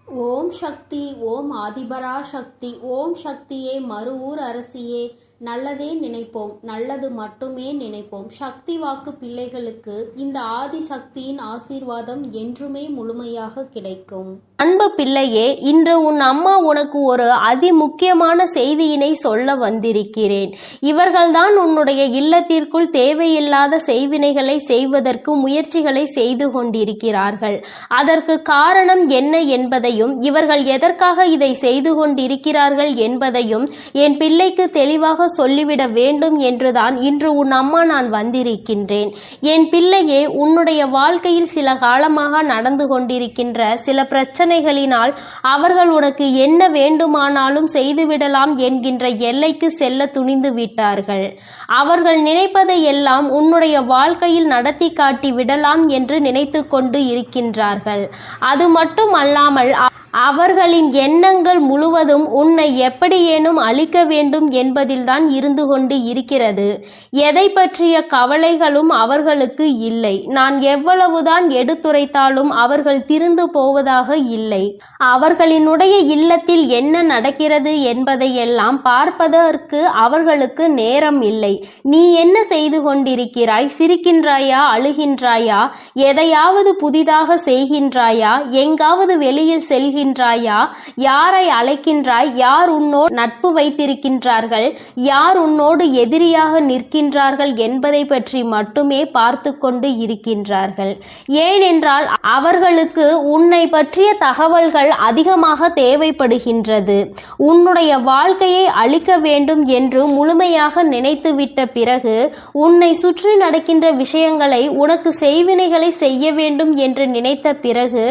ஓம் சக்தி, ஓம் ஆதிபரா சக்தி, ஓம் சக்தியே, மறுவூர் அரசியே, நல்லதே நினைப்போம், நல்லது மட்டுமே நினைப்போம். சக்தி வாக்கு பிள்ளைகளுக்கு இந்த ஆதிசக்தியின் ஆசீர்வாதம் என்றுமே முழுமையாக கிடைக்கும். அன்பு பிள்ளையே, இன்று உன் அம்மா உனக்கு ஒரு அதி முக்கியமான செய்தியினை சொல்ல வந்திருக்கிறேன். இவர்கள்தான் உன்னுடைய இல்லத்திற்குள் தேவையில்லாத செய்வினைகளை செய்வதற்கு முயற்சிகளை செய்து கொண்டிருக்கிறார்கள். அதற்கு காரணம் என்ன என்பதையும் இவர்கள் எதற்காக இதை செய்து கொண்டிருக்கிறார்கள் என்பதையும் என் பிள்ளைக்கு தெளிவாக சொல்லிவிட வேண்டும் என்றுதான் இன்று உன் அம்மா நான் வந்திருக்கின்றேன். என் பிள்ளையே, உன்னுடைய வாழ்க்கையில் சில காலமாக நடந்து கொண்டிருக்கின்ற சில பிரச்சனைகளினால் அவர்கள் உனக்கு என்ன வேண்டுமானாலும் செய்துவிடலாம் என்கின்ற எல்லைக்கு செல்ல துணிந்து விட்டார்கள். அவர்கள் நினைப்பதை எல்லாம் உன்னுடைய வாழ்க்கையில் நடத்தி காட்டி விடலாம் என்று நினைத்து கொண்டு இருக்கின்றார்கள். அது மட்டும் அல்லாமல் அவர்களின் எண்ணங்கள் முழுவதும் உன்னை எப்படியேனும் அழிக்க வேண்டும் என்பதில்தான் இருந்து கொண்டு இருக்கிறது. எதை பற்றிய கவலைகளும் அவர்களுக்கு இல்லை. நான் எவ்வளவுதான் எடுத்துரைத்தாலும் அவர்கள் திருந்து போவதாக இல்லை. அவர்களினுடைய இல்லத்தில் என்ன நடக்கிறது என்பதையெல்லாம் பார்ப்பதற்கு அவர்களுக்கு நேரம் இல்லை. நீ என்ன செய்து கொண்டிருக்கிறாய்? சிரிக்கின்றாயா? அழுகின்றாயா? எதையாவது புதிதாக செய்கின்றாயா? எங்காவது வெளியில் செல்கின்றாயா? யாரை அழைக்கின்றாய்? யார் உன்னோடு நட்பு வைத்திருக்கின்றார்கள்? யார் உன்னோடு எதிரியாக நிற்கின்றார்கள் என்பதை பற்றி மட்டுமே பார்த்து கொண்டு இருக்கின்றார்கள். ஏனென்றால் அவர்களுக்கு உன்னை பற்றிய தகவல்கள் அதிகமாக தேவைப்படுகின்றது. உன்னுடைய வாழ்க்கையை அழிக்க வேண்டும் என்று முழுமையாக நினைத்துவிட்ட பிறகு உன்னை சுற்றி நடக்கின்ற விஷயங்களை, உனக்கு செய்வினைகளை செய்ய வேண்டும் என்று நினைத்த பிறகு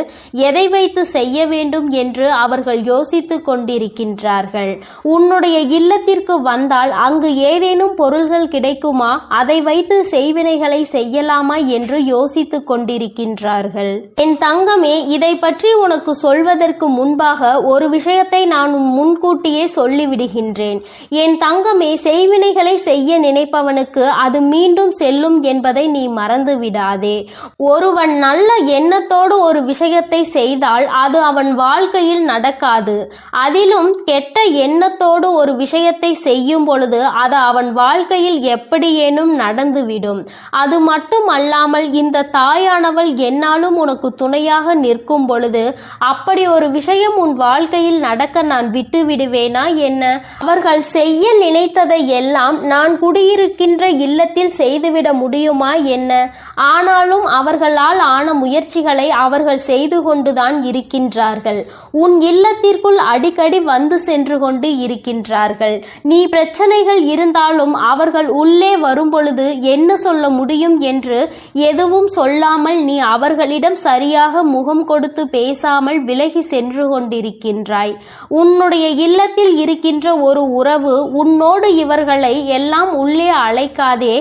எதை வைத்து செய்ய வேண்டும் என்று அவர்கள் யோசித்துக் கொண்டிருக்கின்றார்கள். உன்னுடைய இல்லத்திற்கு வந்தால் அங்கு ஏதேனும் பொருள்கள் கிடைக்குமா, அதை வைத்து செய்வினைகளை செய்யலாமா என்று யோசித்துக் கொண்டிருக்கின்றார்கள். என் தங்கமே, இதை பற்றி உனக்கு சொல்வதற்கு முன்பாக ஒரு விஷயத்தை நான் முன்கூட்டியே சொல்லிவிடுகின்றேன். என் தங்கமே, செய்வினைகளை செய்ய நினைப்பவனுக்கு அது மீண்டும் செல்லும் என்பதை நீ மறந்து விடாதே. ஒருவன் நல்ல எண்ணத்தோடு ஒரு விஷயத்தை செய்தால் அது அவன் வாழ்க்கையில் நடக்காது. அதிலும் கெட்ட எண்ணத்தோடு ஒரு விஷயத்தை செய்யும் பொழுது அது அவன் வாழ்க்கையில் எப்படியேனும் நடந்துவிடும். அது மட்டும் அல்லாமல் இந்த தாயானவள் என்னாலும் உனக்கு துணையாக நிற்கும் பொழுது அப்படி ஒரு விஷயம் உன் வாழ்க்கையில் நடக்க நான் விட்டு விடுவேனா என்ன? அவர்கள் செய்ய நினைத்ததை எல்லாம் நான் குடியிருக்கின்ற இல்லத்தில் செய்துவிட முடியுமா என்ன? ஆனாலும் அவர்களால் ஆன முயற்சிகளை அவர்கள் செய்து கொண்டுதான் இருக்கின்றார்கள். உன் இல்லத்திற்குள் அடிக்கடி வந்து சென்று கொண்டு இருக்கின்றார்கள். நீ பிரச்சனைகள் இருந்தாலும் அவர்கள் உள்ளே வரும்பொழுது என்ன சொல்ல முடியும் என்று எதுவும் சொல்லாமல் நீ அவர்களிடம் சரியாக முகம் கொடுத்து பேசாமல் விலகி சென்று கொண்டிருக்கின்றாய். உன்னுடைய இல்லத்தில் இருக்கின்ற ஒரு உறவு உன்னோடு இவர்களை எல்லாம் உள்ளே அழைக்காதே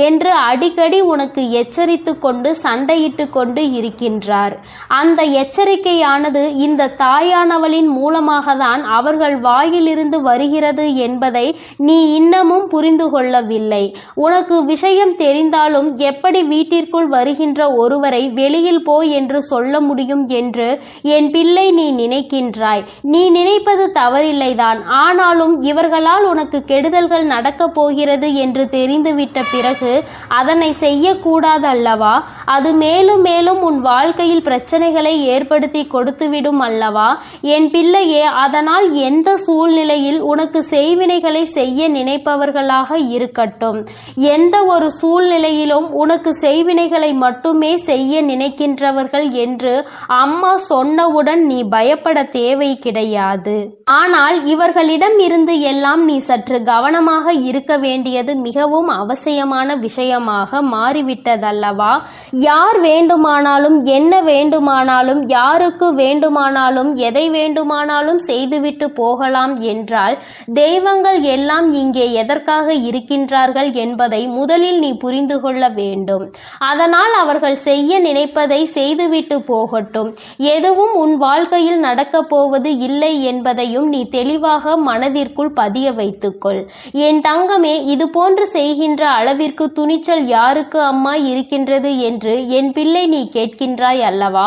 என்று அடிக்கடி உனக்கு எச்சரித்து கொண்டு சண்டையிட்டு கொண்டு இருக்கின்றார். அந்த எச்சரிக்கையானது இந்த தாயானவளின் மூலமாக தான் அவர்கள் வாயிலிருந்து வருகிறது என்பதை நீ இன்னமும் புரிந்து கொள்ளவில்லை. உனக்கு விஷயம் தெரிந்தாலும் எப்படி வீட்டிற்குள் வருகின்ற ஒருவரை வெளியில் போ என்று சொல்ல முடியும் என்று என் பிள்ளை நீ நினைக்கின்றாய். நீ நினைப்பது தவறில்லைதான். ஆனாலும் இவர்களால் உனக்கு கெடுதல்கள் நடக்கப் போகிறது என்று தெரிந்துவிட்ட பிறகு அதனை செய்யக்கூடாது அல்லவா? அது மேலும் மேலும் உன் வாழ்க்கையில் பிரச்சனைகளை ஏற்படுத்தி கொடுத்துவிடும் அல்லவா? என் பிள்ளையே, அதனால் எந்த சூழ்நிலையில் உனக்கு செய்வினைகளை செய்ய நினைப்பவர்களாக இருக்கட்டும், எந்த ஒரு சூழ்நிலையிலும் உனக்கு செய்வினைகளை மட்டுமே செய்ய நினைக்கின்றவர்கள் என்று அம்மா சொன்னவுடன் நீ பயப்பட தேவை கிடையாது. ஆனால் இவர்களிடம் இருந்து எல்லாம் நீ சற்று கவனமாக இருக்க வேண்டியது மிகவும் அவசியமான விஷயமாக மாறிவிட்டதல்லவா? யார் வேண்டுமானாலும் என்ன வேண்டுமானாலும் யாருக்கு வேண்டுமானாலும் எதை வேண்டுமானாலும் செய்துவிட்டு போகலாம் என்றால் தெய்வங்கள் எல்லாம் இங்கே எதற்காக இருக்கின்றார்கள் என்பதை முதலில் நீ புரிந்து கொள்ள வேண்டும். அதனால் அவர்கள் செய்ய நினைப்பதை செய்துவிட்டு போகட்டும். எதுவும் உன் வாழ்க்கையில் நடக்கப் போவது இல்லை என்பதையும் நீ தெளிவாக மனதிற்குள் பதிய வைத்துக்கொள். என் தங்கமே, இது போன்று செய்கின்ற அளவிற்கு துணிச்சல் யாருக்கு அம்மா இருக்கின்றது என்று என் பிள்ளை நீ கேட்கின்றாய் அல்லவா?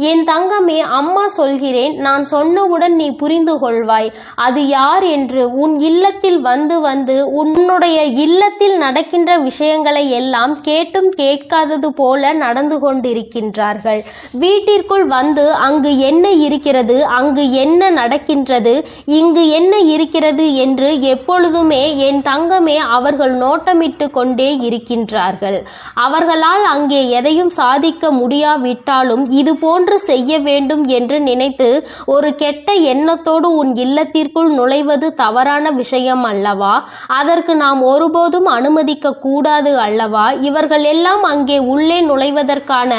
என் தங்கமே, அம்மா சொல்கிறேன், சொல்கிறேன். நான் சொன்னவுடன் நீ புரிந்து கொள்வாய் அது யார் என்று. உன் இல்லத்தில் வந்து வந்து உன்னுடைய இல்லத்தில் நடக்கின்ற விஷயங்களை எல்லாம் கேட்டும் கேட்காதது போல நடந்து கொண்டிருக்கின்றார்கள். வீட்டிற்குள் வந்து அங்கு என்ன இருக்கிறது, அங்கு என்ன நடக்கின்றது, இங்கு என்ன இருக்கிறது என்று எப்பொழுதுமே என் தங்கமே அவர்கள் நோட்டமிட்டு கொண்டே இருக்கின்றார்கள். அவர்களால் அங்கே எதையும் சாதிக்க முடியாவிட்டாலும் இது போன்று செய்ய வேண்டும் என்று நினைத்து ஒரு கெட்ட எண்ணத்தோடு உன் இல்லத்திற்குள் நுழைவது தவறான விஷயம் அல்லவா? அதற்கு நாம் ஒருபோதும் அனுமதிக்க கூடாது அல்லவா? இவர்கள் எல்லாம் அங்கே உள்ளே நுழைவதற்கான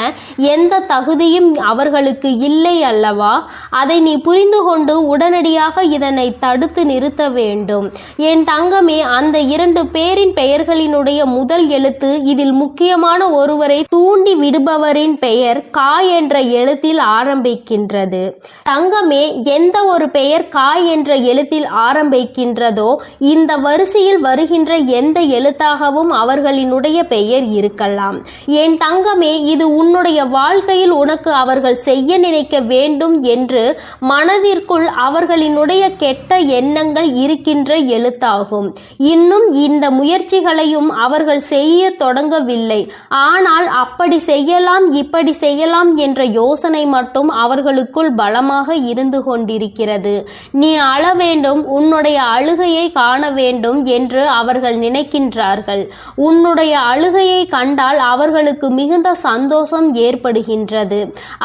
எந்த தகுதியும் அவர்களுக்கு இல்லை அல்லவா? அதை நீ புரிந்து கொண்டு உடனடியாக இதனை தடுத்து நிறுத்த வேண்டும். என் தங்கமே, அந்த 2 பேரின் பெயர்களினுடைய முதல் எழுத்து இதில் முக்கியமான ஒருவரை தூண்டி விடுபவரின் பெயர் கா என்ற எழுத்தில் ஆரம்பிக்கின்றது. தங்கமே, எந்த ஒரு பெயர் கா என்ற எழுத்தில் ஆரம்பிக்கின்றதோ இந்த வரிசையில் வருகின்ற எந்த எழுத்தாகவும் அவர்களினுடைய பெயர் இருக்கலாம். என் தங்கமே, இது உன்னுடைய வாழ்க்கையில் உனக்கு அவர்கள் செய்ய நினைக்க வேண்டும் என்று மனதிற்குள் அவர்களினுடைய கெட்ட எண்ணங்கள் இருக்கின்ற எழுத்தாகும். இன்னும் இந்த முயற்சிகளையும் அவர்கள் செய்ய தொடங்கவில்லை. ஆனால் அப்படி செய்யலாம் இப்படி செய்யலாம் என்ற யோசனை மட்டும் அவர்களுக்குள் பலமாக இருந்து கொண்டிருக்கிறது. நீ அழ வேண்டும், உன்னுடைய அழுகையை காண வேண்டும் என்று அவர்கள் நினைக்கின்றார்கள். உன்னுடைய அழுகையை கண்டால் அவர்களுக்கு மிகுந்த சந்தோஷம் ஏற்படுகின்றது.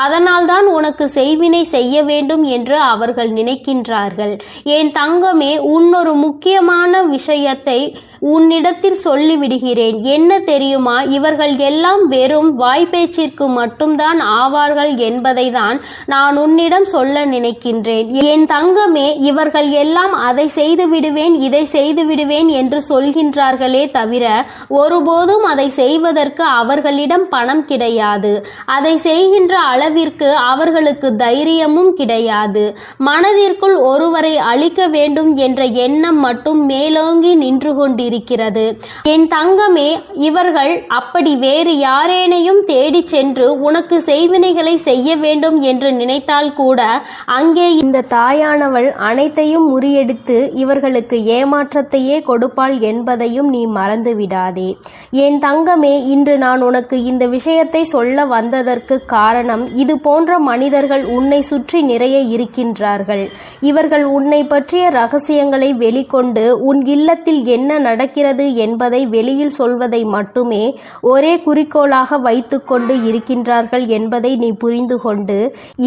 அதனால்தான் உனக்கு செய்வினை செய்ய வேண்டும் என்று அவர்கள் நினைக்கின்றார்கள். என் தங்கமே, உன்னொரு முக்கியமான விஷயத்தை உன்னிடத்தில் சொல்லிவிடுகிறேன். என்ன தெரியுமா? இவர்கள் எல்லாம் வெறும் வாய்ப்பேச்சிற்கு மட்டும்தான் ஆவார்கள் என்பதை தான் நான் உன்னிடம் சொல்ல நினைக்கின்றேன். என் தங்கமே, இவர்கள் எல்லாம் அதை செய்து விடுவேன் இதை செய்து விடுவேன் என்று சொல்கின்றார்களே தவிர ஒருபோதும் அதை செய்வதற்கு அவர்களிடம் பணம் கிடையாது. அதை செய்கின்ற அளவிற்கு அவர்களுக்கு தைரியமும் கிடையாது. மனதிற்குள் ஒருவரை அழிக்க வேண்டும் என்ற எண்ணம் மட்டும் மேலோங்கி நின்று கொண்டிருக்கிறது. என் தங்கமே, இவர்கள் அப்படி வேறு யாரேனையும் தேடி சென்று உனக்கு செய்வினைகளை செய்ய வேண்டும் என்று நினைத்தால் கூட அங்கே இந்த தாயானவள் அனைத்தையும் முறியடித்து இவர்களுக்கு ஏமாற்றத்தையே கொடுப்பாள் என்பதையும் நீ மறந்து விடாதே. என் தங்கமே, இன்று நான் உனக்கு இந்த விஷயத்தை சொல்ல வந்ததற்கு காரணம், இது போன்ற மனிதர்கள் உன்னை சுற்றி நிறைய இருக்கின்றார்கள். இவர்கள் உன்னை பற்றிய ரகசியங்களை வெளிக்கொண்டு உன் இல்லத்தில் என்ன நடக்கிறது என்பதை வெளியில் சொல்வதை மட்டுமே ஒரே குறிக்கோளாக வைத்துக்கொண்டு இருக்கின்றார்கள் என்பதை நீ புரிந்து கொண்டு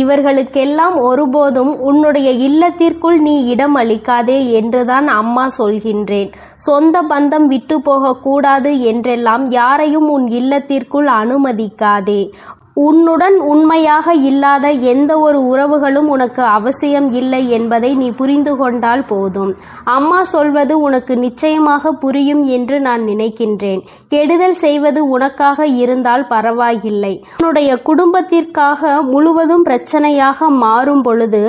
இவர்களுக்கெல்லாம் ஒருபோதும் உன்னுடைய இல்லத்திற்குள் நீ இடம் அளிக்காதே என்றுதான் அம்மா சொல்கின்றேன். சொந்த பந்தம் விட்டு போகக்கூடாது என்றெல்லாம் யாரையும் உன் இல்லத்திற்குள் அனுமதிக்காதே. உன்னுடன் உண்மையாக இல்லாத எந்த ஒரு உறவுகளும் உனக்கு அவசியம் இல்லை என்பதை நீ புரிந்து கொண்டால் போதும். அம்மா சொல்வது உனக்கு நிச்சயமாக புரியும் என்று நான் நினைக்கின்றேன். கெடுதல் செய்வது உனக்காக இருந்தால் பரவாயில்லை. உன்னுடைய குடும்பத்திற்காக முழுவதும் பிரச்சனையாக மாறும் பொழுது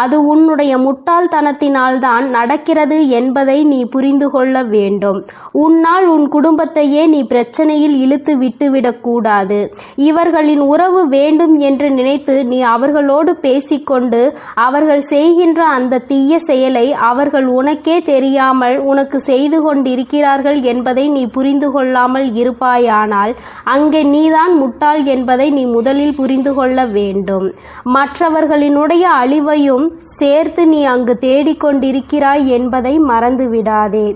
அது உன்னுடைய முட்டாள்தனத்தினால்தான் நடக்கிறது என்பதை நீ புரிந்து கொள்ள வேண்டும். உன்னால் உன் குடும்பத்தையே நீ பிரச்சனையில் இழுத்து விட்டுவிடக்கூடாது. இவர்களின் உறவு வேண்டும் என்று நினைத்து நீ அவர்களோடு பேசிக்கொண்டு அவர்கள் செய்கின்ற அந்த தீய செயலை அவர்கள் உனக்கே தெரியாமல் உனக்கு செய்து கொண்டிருக்கிறார்கள் என்பதை நீ புரிந்து கொள்ளாமல் இருப்பாயானால் அங்கே நீதான் முட்டாள் என்பதை நீ முதலில் புரிந்து கொள்ள வேண்டும். மற்றவர்களினுடைய அழிவையும் சேர்த்து நீ அங்கு தேடிக்கொண்டிருக்கிறாய் என்பதை மறந்துவிடாதே.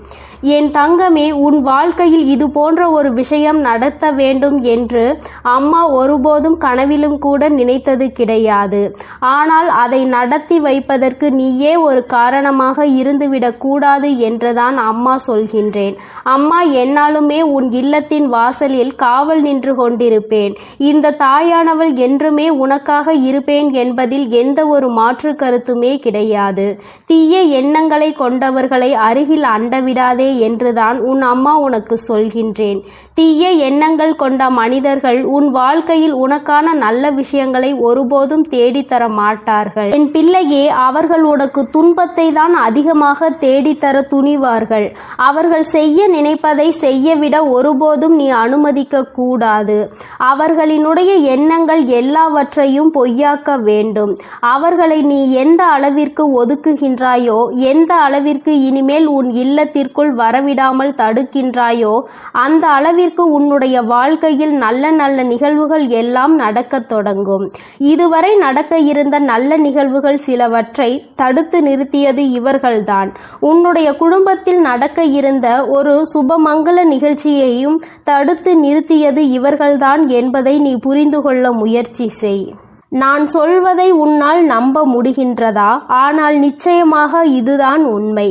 என் தங்கமே, உன் வாழ்க்கையில் இது போன்ற ஒரு விஷயம் நடத்த வேண்டும் என்று அம்மா ஒருபோதும் கனவிலும் கூட நினைத்தது கிடையாது. ஆனால் அதை நடத்தி வைப்பதற்கு நீயே ஒரு காரணமாக இருந்துவிடக் கூடாது என்றுதான் அம்மா சொல்கின்றேன். அம்மா என்னாலுமே உன் இல்லத்தின் வாசலில் காவல் நின்று கொண்டிருப்பேன். இந்த தாயானவள் என்றுமே உனக்காக இருப்பேன் என்பதில் எந்த ஒரு மாற்று கருத்துமே கிடையாது. தீய எண்ணங்களை கொண்டவர்களை அருகில் அண்டவிடாதே என்றுதான் உன் அம்மா உனக்கு சொல்கின்றேன். தீய எண்ணங்கள் கொண்ட மனிதர்கள் உன் வாழ்க்கையில் உனக்கான நல்ல விஷயங்களை ஒருபோதும் தேடித்தர மாட்டார்கள். என் பிள்ளையே, அவர்கள் உனக்கு துன்பத்தை தான் அதிகமாக தேடித்தர துணிவார்கள். அவர்கள் செய்ய நினைப்பதை செய்யவிட ஒருபோதும் நீ அனுமதிக்க கூடாது. அவர்களினுடைய எண்ணங்கள் எல்லாவற்றையும் பொய்யாக்க வேண்டும். அவர்களை நீ எந்த அளவிற்கு ஒதுக்குகின்றாயோ, எந்த அளவிற்கு இனிமேல் உன் இல்லத்திற்குள் வரவிடாமல் தடுக்கின்றாயோ, அந்த அளவிற்கு உன்னுடைய வாழ்க்கையில் நல்ல நல்ல நிகழ்வுகள் எல்லாம் நடக்கத் தொடங்கும். இதுவரை நடக்க இருந்த நல்ல நிகழ்வுகள் சிலவற்றை தடுத்து நிறுத்தியது இவர்கள்தான். உன்னுடைய குடும்பத்தில் நடக்க இருந்த ஒரு சுபமங்கல நிகழ்ச்சியையும் தடுத்து நிறுத்தியது இவர்கள்தான் என்பதை நீ புரிந்து கொள்ள முயற்சி செய். நான் சொல்வதை உன்னால் நம்ப முடிகின்றதா? ஆனால் நிச்சயமாக இதுதான் உண்மை.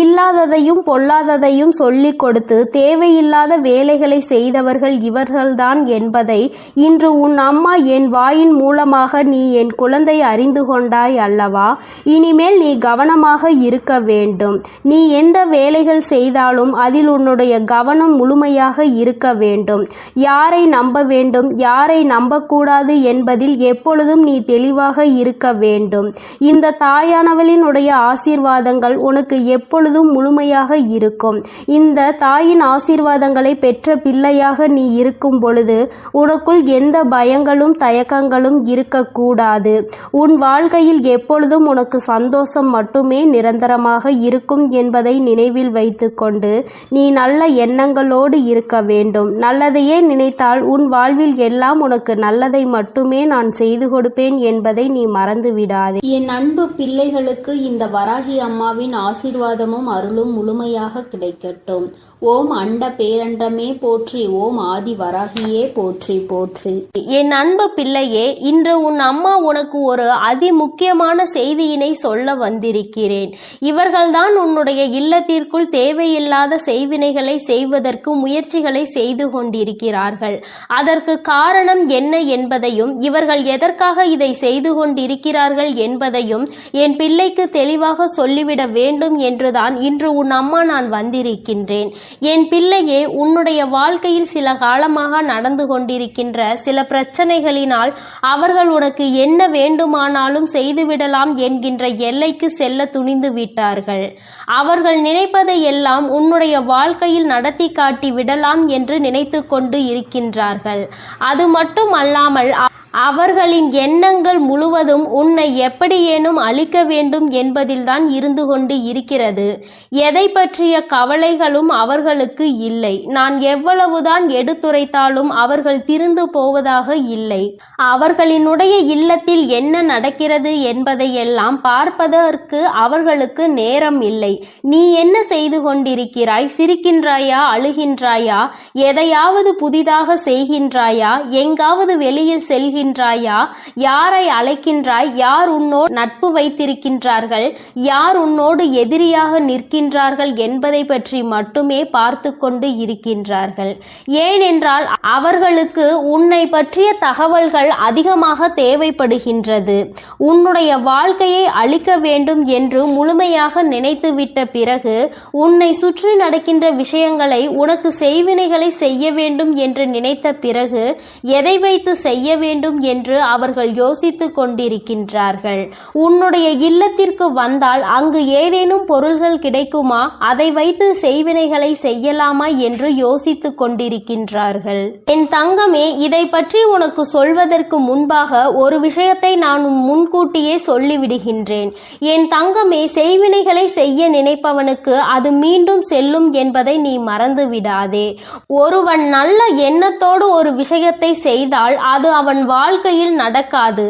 இல்லாததையும் பொல்லாததையும் சொல்லிக் கொடுத்து தேவையில்லாத வேலைகளை செய்தவர்கள் இவர்கள்தான் என்பதை இன்று உன் அம்மா என் வாயின் மூலமாக நீ என் குழந்தை அறிந்து கொண்டாய் அல்லவா? இனிமேல் நீ கவனமாக இருக்க வேண்டும். நீ எந்த வேலைகள் செய்தாலும் அதில் உன்னுடைய கவனம் முழுமையாக இருக்க வேண்டும். யாரை நம்ப வேண்டும், யாரை நம்பக்கூடாது என்பதில் எப்பொழுதும் நீ தெளிவாக இருக்க வேண்டும். இந்த தாயானவளினுடைய ஆசீர்வாதங்கள் உனக்கு எப்பொழுதும் முழுமையாக இருக்கும். இந்த தாயின் ஆசீர்வாதங்களை பெற்ற பிள்ளையாக நீ இருக்கும் பொழுது உனக்குள் எந்த பயங்களும் தயக்கங்களும் இருக்கக்கூடாது. உன் வாழ்க்கையில் எப்பொழுதும் உனக்கு சந்தோஷம் மட்டுமே நிரந்தரமாக இருக்கும் என்பதை நினைவில் வைத்துக்கொண்டு நீ நல்ல எண்ணங்களோடு இருக்க வேண்டும். நல்லதையே நினைத்தால் உன் வாழ்வில் எல்லாம் உனக்கு நல்லதை மட்டுமே நான் செய்து கொடுப்பேன் என்பதை நீ மறந்து விடாதே. என் அன்பு பிள்ளைகளுக்கு இந்த வராகி அம்மாவின் ஆசீர்வாதமும் அருளும் முழுமையாக கிடைக்கட்டும். ஓம் அண்ட பேரண்டமே போற்றி, ஓம் ஆதி வராகியே போற்றி போற்றி. என் அன்பு பிள்ளையே, இன்று உன் அம்மா உனக்கு ஒரு அதி முக்கியமான செய்தியினை சொல்ல வந்திருக்கிறேன். இவர்கள்தான் உன்னுடைய இல்லத்திற்குள் தேவையில்லாத செய்வினைகளை செய்வதற்கு முயற்சிகளை செய்து கொண்டிருக்கிறார்கள். அதற்கு காரணம் என்ன என்பதையும் இவர்கள் எதற்காக இதை செய்து கொண்டிருக்கிறார்கள் என்பதையும் என் பிள்ளைக்கு தெளிவாக சொல்லிவிட வேண்டும் என்றுதான் இன்று உன் அம்மா நான் வந்திருக்கின்றேன். என் பிள்ளையே, உன்னுடைய வாழ்க்கையில் சில காலமாக நடந்து கொண்டிருக்கின்ற சில பிரச்சனைகளினால் அவர்கள் உனக்கு என்ன வேண்டுமானாலும் செய்துவிடலாம் என்கின்ற எல்லைக்கு செல்ல துணிந்து விட்டார்கள். அவர்கள் நினைப்பதை எல்லாம் உன்னுடைய வாழ்க்கையில் நடத்தி காட்டி விடலாம் என்று நினைத்து கொண்டு இருக்கின்றார்கள். அது மட்டும் அல்லாமல் அவர்களின் எண்ணங்கள் முழுவதும் உன்னை எப்படியேனும் அழிக்க வேண்டும் என்பதில்தான் இருந்து கொண்டு இருக்கிறது. எதை பற்றிய கவலைகளும் அவர்களுக்கு இல்லை. நான் எவ்வளவுதான் எடுத்துரைத்தாலும் அவர்கள் திருந்து போவதாக இல்லை. அவர்களினுடைய இல்லத்தில் என்ன நடக்கிறது என்பதையெல்லாம் பார்ப்பதற்கு அவர்களுக்கு நேரம் இல்லை. நீ என்ன செய்து கொண்டிருக்கிறாய்? சிரிக்கின்றாயா? அழுகின்றாயா? எதையாவது புதிதாக செய்கின்றாயா? எங்காவது வெளியில் செல்கின்றாயா? யாரை அழைக்கின்றாய்? யார் உன்னோடு நட்பு வைத்திருக்கின்றார்கள்? யார் உன்னோடு எதிரியாக நிற்கின்றார்கள் என்பதை பற்றி மட்டுமே பார்த்து கொண்டு இருக்கின்றார்கள். ஏனென்றால் அவர்களுக்கு உன்னை பற்றிய தகவல்கள் அதிகமாக தேவைப்படுகின்றது. உன்னுடைய வாழ்க்கையை அழிக்க வேண்டும் என்று முழுமையாக நினைத்துவிட்ட பிறகு உன்னை சுற்றி நடக்கின்ற விஷயங்களை, உனக்கு செய்வினைகளை செய்ய வேண்டும் என்று நினைத்த பிறகு எதை வைத்து செய்ய வேண்டும் என்று அவர்கள் யோசித்துக் கொண்டிருக்கின்றார்கள். உன்னுடைய இல்லத்திற்கு வந்தால் அங்கு ஏதேனும் பொருள்கள் கிடைக்குமா, அதை வைத்து செய்வினைகளை செய்யலாமா என்று யோசித்துக் கொண்டிருக்கின்றார்கள். என் தங்கமே, இதை பற்றி உனக்கு சொல்வதற்கு முன்பாக ஒரு விஷயத்தை நான் முன்கூட்டியே சொல்லிவிடுகின்றேன். என் தங்கமே, செய்வினைகளை செய்ய நினைப்பவனுக்கு அது மீண்டும் செல்லும் என்பதை நீ மறந்து விடாதே. ஒருவன் நல்ல எண்ணத்தோடு ஒரு விஷயத்தை செய்தால் அது அவன் வாழ்க்கையில் நடக்காது.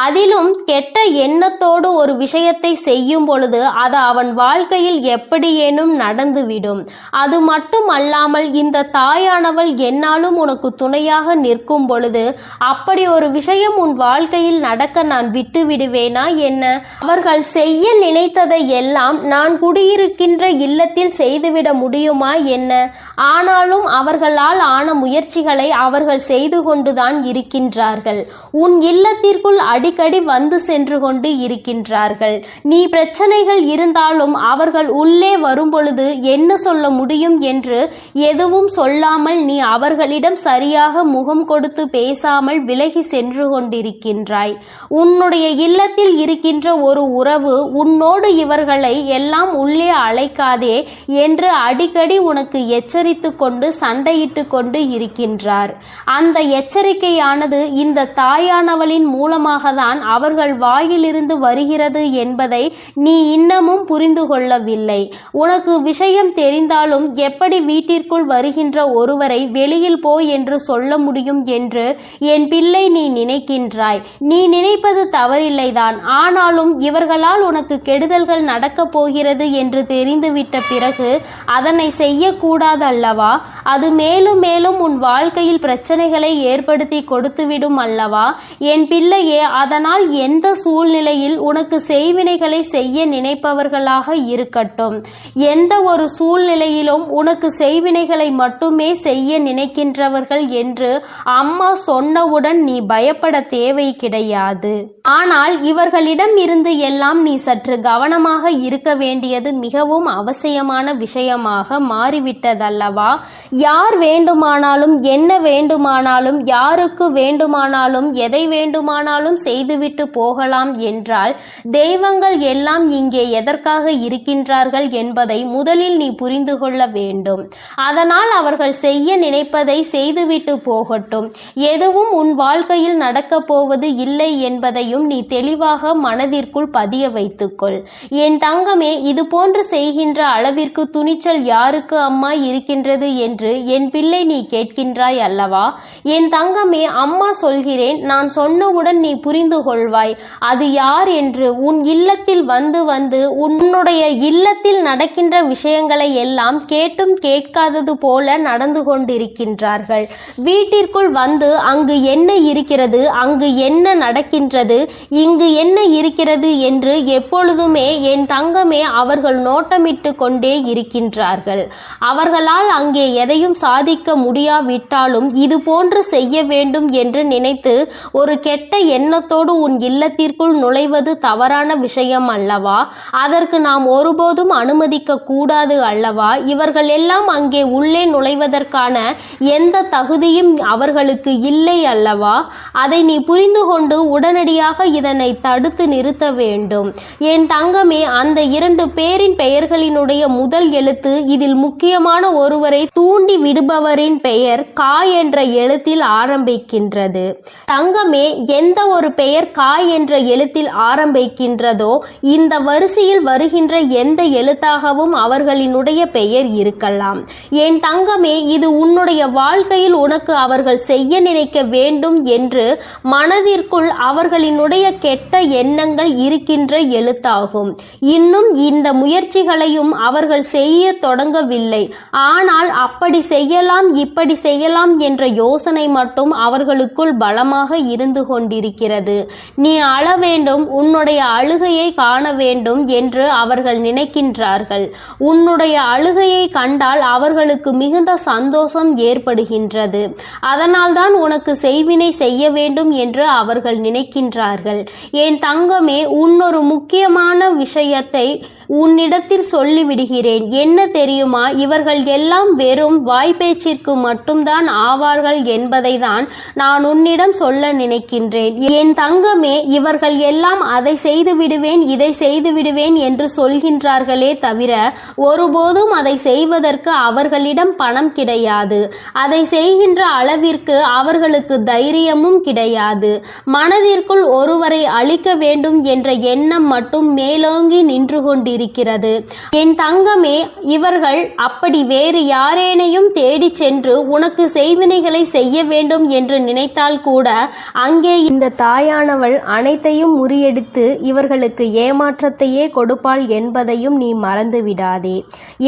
அதிலும் கெட்ட எண்ணத்தோடு ஒரு விஷயத்தை செய்யும் பொழுது அது அவன் வாழ்க்கையில் எப்படியேனும் நடந்துவிடும். அது மட்டும் அல்லாமல் இந்த தாயானவள் என்னாலும் உனக்கு துணையாக நிற்கும் பொழுது அப்படி ஒரு விஷயம் உன் வாழ்க்கையில் நடக்க நான் விட்டு விடுவேனா என்ன? அவர்கள் செய்ய நினைத்ததை எல்லாம் நான் குடியிருக்கின்ற இல்லத்தில் செய்துவிட முடியுமா என்ன? ஆனாலும் அவர்களால் ஆன முயற்சிகளை அவர்கள் செய்து கொண்டுதான் இருக்கின்றார்கள். இருக்கின்றார்கள். உன் இல்லத்திற்குள் அடிக்கடி வந்து சென்று கொண்டு இருக்கின்றார்கள். நீ பிரச்சனைகள் இருந்தாலும் அவர்கள் உள்ளே வரும்பொழுது என்ன சொல்ல முடியும் என்று எதுவும் சொல்லாமல் நீ அவர்களிடம் சரியாக முகம் கொடுத்து பேசாமல் விலகி சென்று கொண்டிருக்கின்றாய். உன்னுடைய இல்லத்தில் இருக்கின்ற ஒரு உறவு உன்னோடு இவர்களை எல்லாம் உள்ளே அழைக்காதே என்று அடிக்கடி உனக்கு எச்சரித்து கொண்டு சண்டையிட்டு கொண்டு இருக்கின்றார். அந்த எச்சரிக்கையானது இந்த தாயானவளின் மூலமாக தான் அவர்கள் வாயிலிருந்து வருகிறது என்பதை நீ இன்னமும் புரிந்து கொள்ளவில்லை. உனக்கு விஷயம் தெரிந்தாலும் எப்படி வீட்டிற்குள் வருகின்ற ஒருவரை வெளியில் போ என்று சொல்ல முடியும் என்று என் பிள்ளை நீ நினைக்கின்றாய். நீ நினைப்பது தவறில்லைதான். ஆனாலும் இவர்களால் உனக்கு கெடுதல்கள் நடக்கப் போகிறது என்று தெரிந்துவிட்ட பிறகு அதனை செய்யக்கூடாது அல்லவா? அது மேலும் மேலும் உன் வாழ்க்கையில் பிரச்சனைகளை ஏற்படுத்தி கொடுத்துவிடும் அல்லவா? என் பிள்ளையே, அதனால் எந்த சூழ்நிலையில் உனக்கு செய்வினைகளை செய்ய நினைப்பவர்களாக இருக்கட்டும், எந்த ஒரு சூழ்நிலையிலும் உனக்கு செய்வினைகளை மட்டுமே செய்ய நினைக்கின்றவர்கள் என்று அம்மா சொன்னவுடன் நீ பயப்பட தேவை கிடையாது. ஆனால் இவர்களிடம் இருந்து எல்லாம் நீ சற்று கவனமாக இருக்க வேண்டியது மிகவும் அவசியமான விஷயமாக மாறிவிட்டதல்லவா? யார் வேண்டுமானாலும் என்ன வேண்டுமானாலும் யாருக்கு வேண்டுமானாலும் எதை வேண்டுமானாலும் செய்துவிட்டு போகலாம் என்றால் தெய்வங்கள் எல்லாம் இங்கே எதற்காக இருக்கின்றார்கள் என்பதை முதலில் நீ புரிந்து கொள்ள வேண்டும். அதனால் அவர்கள் செய்ய நினைப்பதை செய்துவிட்டு போகட்டும். எதுவும் உன் வாழ்க்கையில் நடக்கப் போவது இல்லை என்பதையும் நீ தெளிவாக மனதிற்குள் பதிய வைத்துக்கொள். என் தங்கமே, இது போன்று செய்கின்ற அளவிற்கு துணிச்சல் யாருக்கு அம்மா இருக்கின்றது என்று என் பிள்ளை நீ கேட்கின்றாய் அல்லவா? என் தங்கமே, அம்மா சொல்கிறேன், நான் சொன்னவுடன் நீ புரிந்து கொள்வாய் அது யார் என்று. உன் இல்லத்தில் வந்து வந்து உன்னுடைய இல்லத்தில் நடக்கின்ற விஷயங்களை எல்லாம் கேட்டும் கேட்காதது போல நடந்து கொண்டிருக்கின்றார்கள். வீட்டிற்குள் வந்து அங்கு என்ன இருக்கிறது, அங்கு என்ன நடக்கின்றது, இங்கு என்ன இருக்கிறது என்று எப்பொழுதுமே என் தங்கமே அவர்கள் நோட்டமிட்டு கொண்டே இருக்கின்றார்கள். அவர்களால் அங்கே எதையும் சாதிக்க முடியாவிட்டாலும் இது போன்று செய்ய வேண்டும் என்று நினைத்து ஒரு கெட்ட எண்ணத்தோடு உன் இல்லத்திற்குள் நுழைவது தவறான விஷயம் அல்லவா? அதற்கு நாம் ஒருபோதும் அனுமதிக்க கூடாது அல்லவா? இவர்கள் எல்லாம் அங்கே உள்ளே நுழைவதற்கான எந்த தகுதியும் அவர்களுக்கு இல்லை அல்லவா? அதை நீ புரிந்து கொண்டு உடனடியாக இதனை தடுத்து நிறுத்த வேண்டும். என் தங்கமே, அந்த 2 பேரின் பெயர்களினுடைய முதல் எழுத்து இதில் முக்கியமான ஒருவரை தூண்டி விடுபவரின் பெயர் கா என்ற எழுத்தில் ஆரம்பிக்கின்றது. தங்கமே, எந்த ஒரு பெயர் கா என்ற எழுத்தில் ஆரம்பிக்கின்றதோ இந்த வரிசையில் வருகின்ற எந்த எழுத்தாகவும் அவர்களினுடைய பெயர் இருக்கலாம். என் தங்கமே, இது உன்னுடைய வாழ்க்கையில் உனக்கு அவர்கள் செய்ய நினைக்க வேண்டும் என்று மனதிற்குள் அவர்களினுடைய கெட்ட எண்ணங்கள் இருக்கின்ற எழுத்தாகும். இன்னும் இந்த முயற்சிகளையும் அவர்கள் செய்ய தொடங்கவில்லை. ஆனால் அப்படி செய்யலாம் இப்படி செய்யலாம் என்ற யோசனை மட்டும் அவர்களுக்குள் பலமாக இருந்து கொண்டிருக்கிறது. நீ அழ வேண்டும், உன்னுடைய அழுகையை காண வேண்டும் என்று அவர்கள் நினைக்கின்றார்கள். உன்னுடைய அழுகையை கண்டால் அவர்களுக்கு மிகுந்த சந்தோஷம் ஏற்படுகின்றது. அதனால்தான் உனக்கு செய்வினை செய்ய வேண்டும் என்று அவர்கள் நினைக்கின்றார்கள். என் தங்கமே, உன்னொரு முக்கியமான விஷயத்தை உன்னிடத்தில் சொல்லிவிடுகிறேன். என்ன தெரியுமா? இவர்கள் எல்லாம் வெறும் வாய்ப்பேச்சிற்கு மட்டும்தான் ஆவார்கள் என்பதை தான் நான் உன்னிடம் சொல்ல நினைக்கின்றேன். என் தங்கமே, இவர்கள் எல்லாம் அதை செய்து விடுவேன் இதை செய்து விடுவேன் என்று சொல்கின்றார்களே தவிர ஒருபோதும் அதை செய்வதற்கு அவர்களிடம் பணம் கிடையாது. அதை செய்கின்ற அளவிற்கு அவர்களுக்கு தைரியமும் கிடையாது. மனதிற்குள் ஒருவரை அழிக்க வேண்டும் என்ற எண்ணம் மட்டும் மேலோங்கி நின்று கொண்டிருக்கிறது. என் தங்கமே, இவர்கள் அப்படி வேறு யாரேனையும் தேடி சென்று உனக்கு செய்வினைகளை செய்ய வேண்டும் என்று நினைத்தால் கூட அங்கே இந்த தாயானவள் அனைத்தையும் முறியடித்து இவர்களுக்கு ஏமாற்றத்தையே கொடுப்பாள் என்பதையும் நீ மறந்து விடாதே.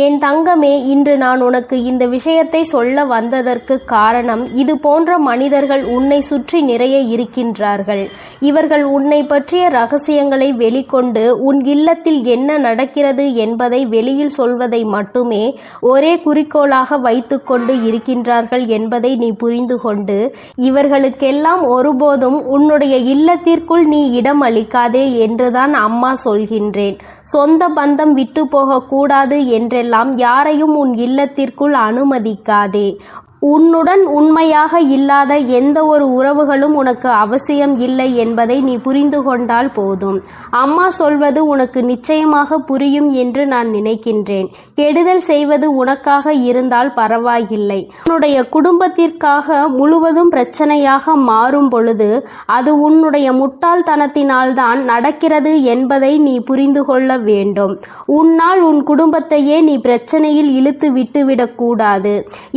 என் தங்கமே, இன்று நான் உனக்கு இந்த விஷயத்தை சொல்ல வந்ததற்கு காரணம், இது போன்ற மனிதர்கள் உன்னை சுற்றி நிறைய இருக்கின்றார்கள். இவர்கள் உன்னை பற்றிய ரகசியங்களை வெளிக்கொண்டு உன் இல்லத்தில் என்ன நடக்கிறது என்பதை வெளியில் சொல்வதை மட்டுமே ஒரே குறிக்கோளாக வைத்துக்கொண்டு இருக்கின்றார்கள் என்பதை நீ புரிந்து கொண்டு இவர்களுக்கெல்லாம் ஒருபோதும் உன்னுடைய இல்லத்திற்குள் நீ இடம் அளிக்காதே என்றுதான் அம்மா சொல்கின்றேன். சொந்த பந்தம் விட்டு போகக்கூடாது என்றெல்லாம் யாரையும் உன் இல்லத்திற்குள் அனுமதிக்காதே. உன்னுடன் உண்மையாக இல்லாத எந்த ஒரு உறவுகளும் உனக்கு அவசியம் இல்லை என்பதை நீ புரிந்து கொண்டால் போதும். அம்மா சொல்வது உனக்கு நிச்சயமாக புரியும் என்று நான் நினைக்கின்றேன். கெடுதல் செய்வது உனக்காக இருந்தால் பரவாயில்லை. உன்னுடைய குடும்பத்திற்காக முழுவதும் பிரச்சனையாக மாறும் பொழுது அது உன்னுடைய முட்டாள்தனத்தினால்தான் நடக்கிறது என்பதை நீ புரிந்து கொள்ள வேண்டும். உன்னால் உன் குடும்பத்தையே நீ பிரச்சனையில் இழுத்து விட்டுவிடக்கூடாது.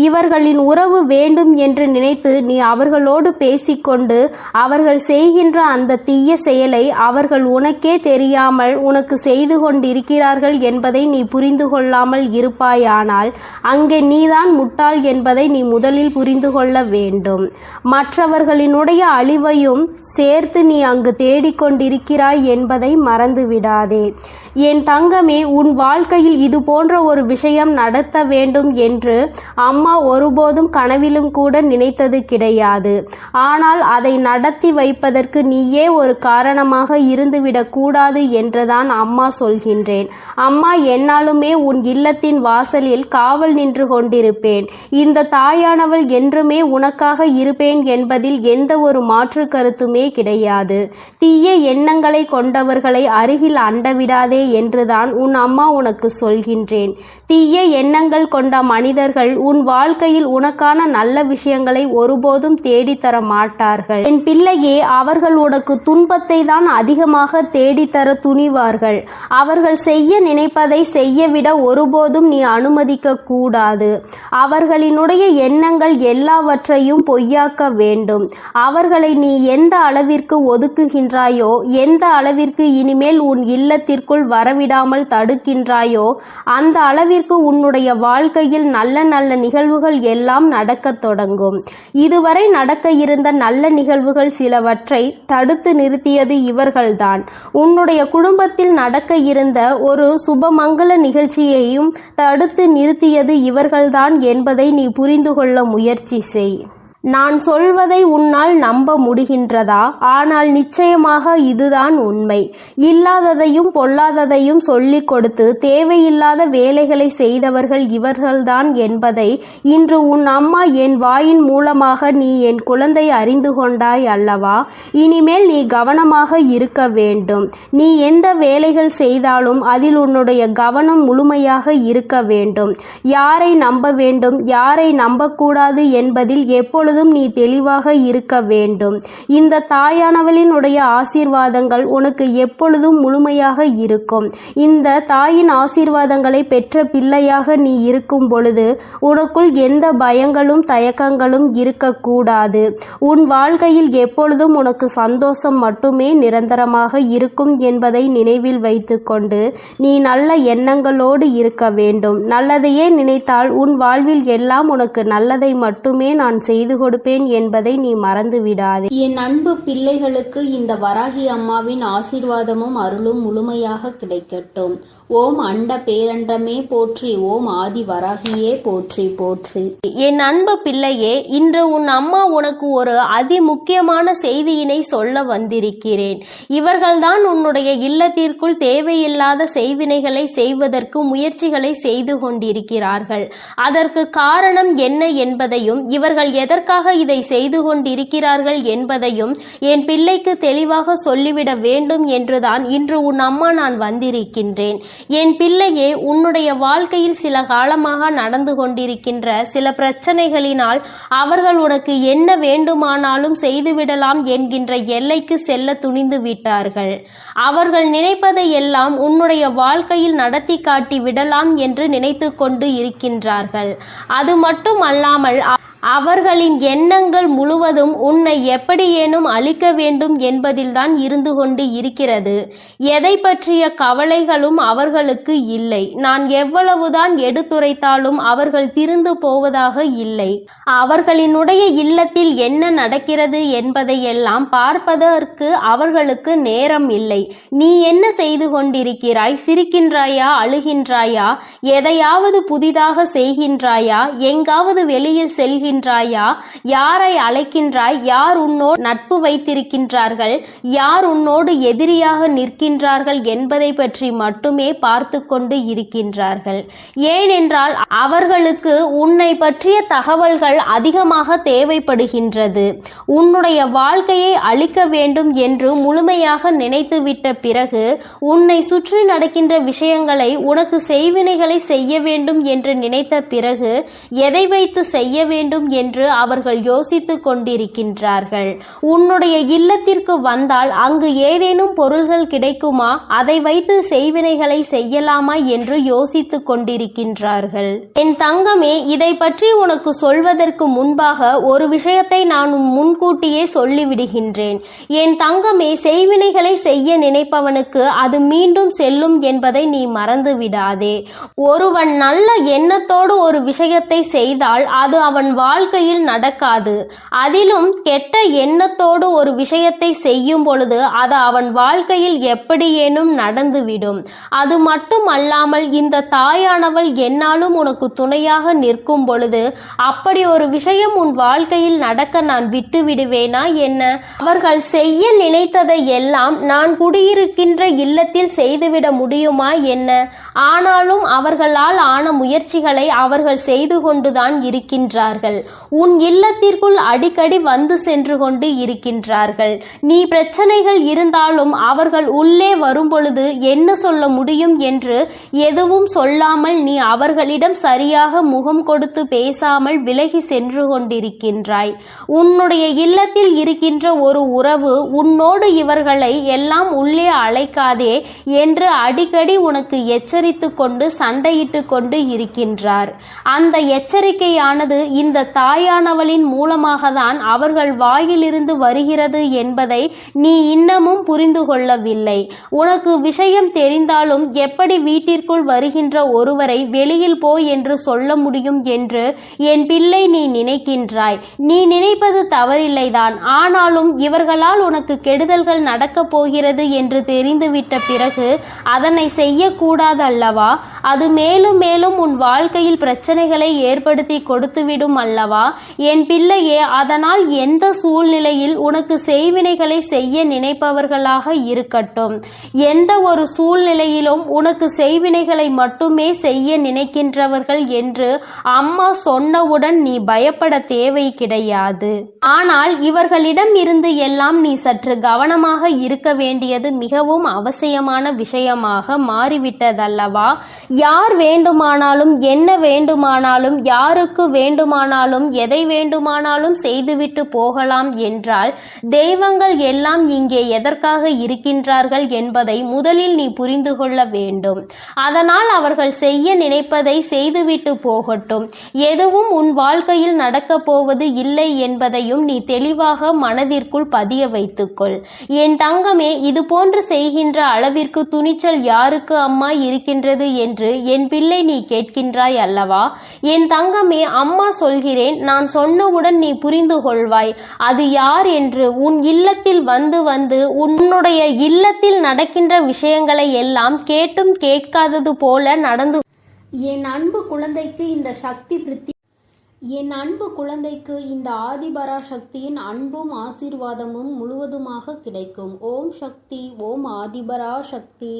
இவர்களின் உறவு வேண்டும் என்று நினைத்து நீ அவர்களோடு பேசிக்கொண்டு அவர்கள் செய்கின்ற அந்த தீய செயலை அவர்கள் உனக்கே தெரியாமல் உனக்கு செய்து கொண்டிருக்கிறார்கள் என்பதை நீ புரிந்து கொள்ளாமல் இருப்பாயானால் அங்கே நீதான் முட்டாள் என்பதை நீ முதலில் புரிந்து கொள்ள வேண்டும். மற்றவர்களினுடைய அழிவையும் சேர்த்து நீ அங்கு தேடிக்கொண்டிருக்கிறாய் என்பதை மறந்துவிடாதே. என் தங்கமே, உன் வாழ்க்கையில் இது போன்ற ஒரு விஷயம் நடத்த வேண்டும் என்று அம்மா ஒருபோதும் கனவிலும் கூட நினைத்தது கிடையாது. ஆனால் அதை நடத்தி வைப்பதற்கு நீயே ஒரு காரணமாக இருந்துவிடக் கூடாது என்றுதான் அம்மா சொல்கின்றேன். அம்மா என்னாலுமே உன் இல்லத்தின் வாசலில் காவல் நின்று கொண்டிருப்பேன். இந்த தாயானவள் என்றுமே உனக்காக இருப்பேன் என்பதில் எந்த ஒரு மாற்று கருத்துமே கிடையாது. தீய எண்ணங்களை கொண்டவர்களை அருகில் அண்டவிடாதே என்றுதான் உன் அம்மா உனக்கு சொல்கின்றேன். தீய எண்ணங்கள் கொண்ட மனிதர்கள் உன் வாழ்க்கையில் உனக்கான நல்ல விஷயங்களை ஒருபோதும் தேடித்தர மாட்டார்கள். என் பிள்ளையே, அவர்கள் உனக்கு துன்பத்தை தான் அதிகமாக தேடித்தர துணிவார்கள். அவர்கள் செய்ய நினைப்பதை செய்யவிட ஒருபோதும் நீ அனுமதிக்க கூடாது. அவர்களினுடைய எண்ணங்கள் எல்லாவற்றையும் பொய்யாக்க வேண்டும். அவர்களை நீ எந்த அளவிற்கு ஒதுக்குகின்றாயோ, எந்த அளவிற்கு இனிமேல் உன் இல்லத்திற்குள் வரவிடாமல் தடுக்கின்றாயோ, அந்த அளவிற்கு உன்னுடைய வாழ்க்கையில் நல்ல நல்ல நிகழ்வுகள் எல்லாம் நடக்கத் தொடங்கும். இதுவரை நடக்க இருந்த நல்ல நிகழ்வுகள் சிலவற்றை தடுத்து நிறுத்தியது இவர்கள்தான். உன்னுடைய குடும்பத்தில் நடக்க இருந்த ஒரு சுபமங்கல நிகழ்ச்சியையும் தடுத்து நிறுத்தியது இவர்கள்தான் என்பதை நீ புரிந்து கொள்ள முயற்சி செய். நான் சொல்வதை உன்னால் நம்ப முடிகின்றதா? ஆனால் நிச்சயமாக இதுதான் உண்மை. இல்லாததையும் பொல்லாததையும் சொல்லிக் கொடுத்து தேவையில்லாத வேலைகளை செய்தவர்கள் இவர்கள்தான் என்பதை இன்று உன் அம்மா என் வாயின் மூலமாக நீ என் குழந்தை அறிந்து கொண்டாய் அல்லவா? இனிமேல் நீ கவனமாக இருக்க வேண்டும். நீ எந்த வேலைகள் செய்தாலும் அதில் உன்னுடைய கவனம் முழுமையாக இருக்க வேண்டும். யாரை நம்ப வேண்டும், யாரை நம்பக்கூடாது என்பதில் எப்பொழுதும் நீ தெளிவாக இருக்க வேண்டும். இந்த தாயானவளினுடைய ஆசீர்வாதங்கள் உனக்கு எப்பொழுதும் முழுமையாக இருக்கும். இந்த தாயின் ஆசீர்வாதங்களை பெற்ற பிள்ளையாக நீ இருக்கும் பொழுது உனக்குள் எந்த பயங்களும் தயக்கங்களும் இருக்கக்கூடாது. உன் வாழ்க்கையில் எப்பொழுதும் உனக்கு சந்தோஷம் மட்டுமே நிரந்தரமாக இருக்கும் என்பதை நினைவில் வைத்துக்கொண்டு நீ நல்ல எண்ணங்களோடு இருக்க வேண்டும். நல்லதையே நினைத்தால் உன் வாழ்வில் எல்லாம் உனக்கு நல்லதை மட்டுமே நான் செய்து கொடுப்பேன் என்பதை நீ மறந்து விடாதே. என் அன்பு பிள்ளைகளுக்கு இந்த வராகி அம்மாவின் ஆசீர்வாதமும் அருளும் முழுமையாக கிடைக்கட்டும். ஓம் அண்ட பேரண்டமே போற்றி, ஓம் ஆதி வராகியே போற்றி போற்றி. என் அன்பு பிள்ளையே, இன்று உன் அம்மா உனக்கு ஒரு அதி முக்கியமான செய்தியினை சொல்ல வந்திருக்கிறேன். இவர்கள்தான் உன்னுடைய இல்லத்திற்குள் தேவையில்லாத செய்வினைகளை செய்வதற்கு முயற்சிகளை செய்து கொண்டிருக்கிறார்கள். அதற்கு காரணம் என்ன என்பதையும் இவர்கள் எதற்காக இதை செய்து கொண்டிருக்கிறார்கள் என்பதையும் என் பிள்ளைக்கு தெளிவாக சொல்லிவிட வேண்டும் என்றுதான் இன்று உன் அம்மா நான் வந்திருக்கின்றேன். என் பிள்ளையே, உன்னுடைய வாழ்க்கையில் சில காலமாக நடந்து கொண்டிருக்கின்ற சில பிரச்சனைகளினால் அவர்கள் உனக்கு என்ன வேண்டுமானாலும் செய்துவிடலாம் என்கின்ற எல்லைக்கு செல்ல துணிந்து விட்டார்கள். அவர்கள் நினைப்பதை எல்லாம் உன்னுடைய வாழ்க்கையில் நடத்தி காட்டி விடலாம் என்று நினைத்து கொண்டு இருக்கின்றார்கள். அது மட்டும் அல்லாமல் அவர்களின் எண்ணங்கள் முழுவதும் உன்னை எப்படியேனும் அழிக்க வேண்டும் என்பதில்தான் இருந்து கொண்டு இருக்கிறது. எதை பற்றிய கவலைகளும் அவர்களுக்கு இல்லை. நான் எவ்வளவுதான் எடுத்துரைத்தாலும் அவர்கள் திருந்து போவதாக இல்லை. அவர்களினுடைய இல்லத்தில் என்ன நடக்கிறது என்பதையெல்லாம் பார்ப்பதற்கு அவர்களுக்கு நேரம் இல்லை. நீ என்ன செய்து கொண்டிருக்கிறாய்? சிரிக்கின்றாயா? அழுகின்றாயா? எதையாவது புதிதாக செய்கின்றாயா? எங்காவது வெளியில் செல்கின்றாயா? யாரை அழைக்கின்றாய்? யார் உன்னோடு நட்பு வைத்திருக்கின்றார்கள்? யார் உன்னோடு எதிரியாக நிற்கின்றார்கள் என்பதை பற்றி மட்டுமே பார்த்து கொண்டு இருக்கின்றார்கள். ஏனென்றால் அவர்களுக்கு உன்னை பற்றிய தகவல்கள் அதிகமாக தேவைப்படுகின்றது. உன்னுடைய வாழ்க்கையை அழிக்க வேண்டும் என்று முழுமையாக நினைத்துவிட்ட பிறகு உன்னை சுற்றி நடக்கின்ற விஷயங்களை உனக்கு செய்வினைகளை செய்ய வேண்டும் என்று நினைத்த பிறகு எதை வைத்து செய்ய வேண்டும் என்று அவர்கள் யோசித்துக் கொண்டிருக்கின்றார்கள். உன்னுடைய இல்லத்திற்கு வந்தால் அங்கு ஏதேனும் பொருள்கள் கிடைக்குமா, அதை வைத்து செய்வினைகளை செய்யலாமா என்று யோசித்துக் கொண்டிருக்கின்றார்கள். என் தங்கமே, இதை பற்றி உனக்கு சொல்வதற்கு முன்பாக ஒரு விஷயத்தை நான் முன்கூட்டியே சொல்லிவிடுகின்றேன். என் தங்கமே, செய்வினைகளை செய்ய நினைப்பவனுக்கு அது மீண்டும் செல்லும் என்பதை நீ மறந்து விடாதே. ஒருவன் நல்ல எண்ணத்தோடு ஒரு விஷயத்தை செய்தால் அது அவன் வாழ்க்கையில் நடக்காது. அதிலும் கெட்ட எண்ணத்தோடு ஒரு விஷயத்தை செய்யும் பொழுது அது அவன் வாழ்க்கையில் எப்படியேனும் நடந்துவிடும். அது மட்டும் அல்லாமல் இந்த தாயானவள் என்னாலும் உனக்கு துணையாக நிற்கும் பொழுது அப்படி ஒரு விஷயம் உன் வாழ்க்கையில் நடக்க நான் விட்டு விடுவேனா என்ன? அவர்கள் செய்ய நினைத்ததை எல்லாம் நான் குடியிருக்கின்ற இல்லத்தில் செய்துவிட முடியுமா என்ன? ஆனாலும் அவர்களால் ஆன முயற்சிகளை அவர்கள் செய்து கொண்டுதான் இருக்கின்றார்கள். உன் இல்லத்திற்குள் அடிக்கடி வந்து சென்று கொண்டு இருக்கின்றார்கள். நீ பிரச்சனைகள் இருந்தாலும் அவர்கள் உள்ளே வரும்பொழுது என்ன சொல்ல முடியும் என்று எதுவும் சொல்லாமல் நீ அவர்களிடம் சரியாக முகம் கொடுத்து பேசாமல் விலகி சென்று கொண்டிருக்கின்றாய். உன்னுடைய இல்லத்தில் இருக்கின்ற ஒரு உறவு உன்னோடு இவர்களை எல்லாம் உள்ளே அழைக்காதே என்று அடிக்கடி உனக்கு எச்சரித்து கொண்டு சண்டையிட்டு கொண்டு இருக்கின்றார். அந்த எச்சரிக்கையானது இந்த தாயானவளின் மூலமாக தான் அவர்கள் வாயிலிருந்து வருகிறது என்பதை நீ இன்னமும் புரிந்து கொள்ளவில்லை. உனக்கு விஷயம் தெரிந்தாலும் எப்படி வீட்டிற்குள் வருகின்ற ஒருவரை வெளியில் போ என்று சொல்ல முடியும் என்று என் பிள்ளை நீ நினைக்கின்றாய். நீ நினைப்பது தவறில்லைதான். ஆனாலும் இவர்களால் உனக்கு கெடுதல்கள் நடக்கப் போகிறது என்று தெரிந்துவிட்ட பிறகு அதனை செய்யக்கூடாதல்லவா? அது மேலும் மேலும் உன் வாழ்க்கையில் பிரச்சனைகளை ஏற்படுத்தி கொடுத்துவிடும் அல்லவா? என் பிள்ளையே, அதனால் எந்த சூழ்நிலையில் உனக்கு செய்வினைகளை செய்ய நினைப்பவர்களாக இருக்கட்டும், எந்த ஒரு சூழ்நிலையிலும் உனக்கு செய்வினைகளை மட்டுமே செய்ய நினைக்கின்றவர்கள் என்று அம்மா சொன்னவுடன் நீ பயப்பட தேவை கிடையாது. ஆனால் இவர்களிடம் இருந்து எல்லாம் நீ சற்று கவனமாக இருக்க வேண்டியது மிகவும் அவசியமான விஷயமாக மாறிவிட்டதல்லவா? யார் வேண்டுமானாலும் என்ன வேண்டுமானாலும் யாருக்கு வேண்டுமானாலும் எதை வேண்டுமானாலும் செய்துவிட்டு போகலாம் என்றால் தெய்வங்கள் எல்லாம் இங்கே எதற்காக இருக்கின்றார்கள் என்பதை முதலில் நீ புரிந்து கொள்ள வேண்டும். அதனால் அவர்கள் செய்ய நினைப்பதை செய்துவிட்டு போகட்டும். எதுவும் உன் வாழ்க்கையில் நடக்கப் போவது இல்லை என்பதையும் நீ தெளிவாக மனதிற்குள் பதிய வைத்துக்கொள். என் தங்கமே, இது போன்று செய்கின்ற அளவிற்கு துணிச்சல் யாருக்கு அம்மா இருக்கின்றது என்று என் பிள்ளை நீ கேட்கின்றாய் அல்லவா? என் தங்கமே, அம்மா சொல்கிறேன், நான் சொன்னவுடன் நீ புரிந்து கொள்வாய் அது யார் என்று. உன் இல்லத்தில் வந்து வந்து உன்னுடைய இல்லத்தில் நடக்கின்ற விஷயங்களை எல்லாம் கேட்டும் கேட்காதது போல நடந்து என் அன்பு குழந்தைக்கு இந்த சக்தி என் அன்பு குழந்தைக்கு இந்த ஆதிபராசக்தியின் அன்பும் ஆசீர்வாதமும் முழுவதுமாக கிடைக்கும். ஓம் சக்தி, ஓம் ஆதிபராசக்தி.